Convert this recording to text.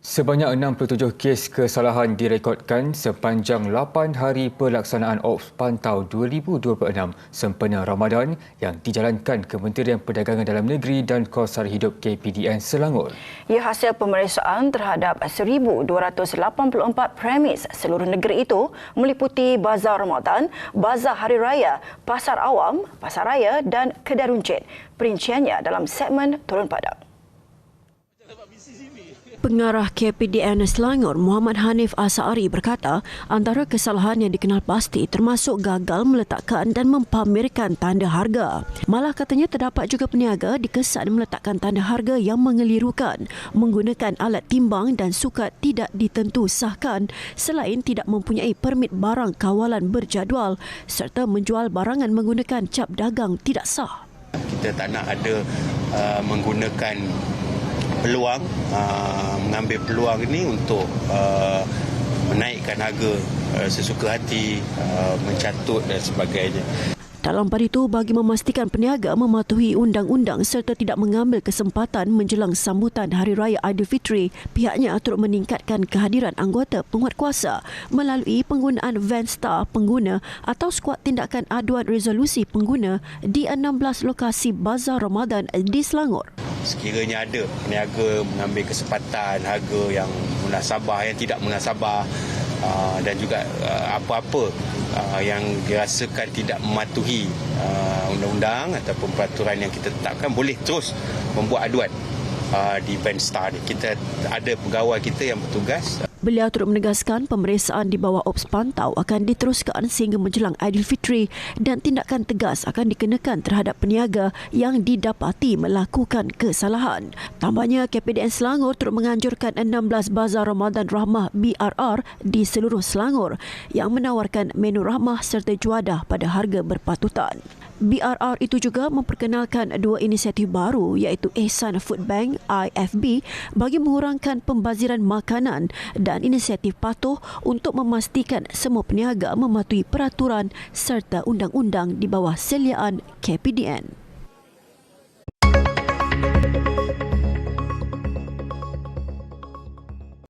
Sebanyak 67 kes kesalahan direkodkan sepanjang 8 hari pelaksanaan Ops Pantau 2026 sempena Ramadan yang dijalankan Kementerian Perdagangan Dalam Negeri dan Kos Sara Hidup KPDN Selangor. Ia hasil pemeriksaan terhadap 1,284 premis seluruh negeri itu meliputi Bazar Ramadan, Bazar Hari Raya, Pasar Awam, Pasar Raya dan Kedai Runcit. Perinciannya dalam segmen Turun Padang. Pengarah KPDN Selangor Muhammad Hanif Asari berkata antara kesalahan yang dikenal pasti termasuk gagal meletakkan dan mempamerkan tanda harga. Malah katanya terdapat juga peniaga dikesan meletakkan tanda harga yang mengelirukan, menggunakan alat timbang dan sukat tidak ditentu sahkan selain tidak mempunyai permit barang kawalan berjadual serta menjual barangan menggunakan cap dagang tidak sah. Kita tak nak ada menggunakan peluang, mengambil peluang ini untuk menaikkan harga sesuka hati, mencatut dan sebagainya. Dalam pada itu, bagi memastikan peniaga mematuhi undang-undang serta tidak mengambil kesempatan menjelang sambutan Hari Raya Aidilfitri, pihaknya turut meningkatkan kehadiran anggota penguatkuasa melalui penggunaan van star pengguna atau skuad tindakan aduan resolusi pengguna di 16 lokasi Bazar Ramadan di Selangor. Sekiranya ada peniaga mengambil kesempatan harga yang munasabah, yang tidak munasabah dan juga apa-apa yang dirasakan tidak mematuhi undang-undang ataupun peraturan yang kita tetapkan, boleh terus membuat aduan di Vanstar. Kita ada pegawai kita yang bertugas. Beliau turut menegaskan pemeriksaan di bawah Ops Pantau akan diteruskan sehingga menjelang Aidilfitri dan tindakan tegas akan dikenakan terhadap peniaga yang didapati melakukan kesalahan. Tambahnya, KPDN Selangor turut menganjurkan 16 Bazar Ramadan Rahmah BRR di seluruh Selangor yang menawarkan menu rahmah serta juadah pada harga berpatutan. BRR itu juga memperkenalkan dua inisiatif baru iaitu Ehsan Food Bank IFB bagi mengurangkan pembaziran makanan dan inisiatif patuh untuk memastikan semua peniaga mematuhi peraturan serta undang-undang di bawah seliaan KPDN.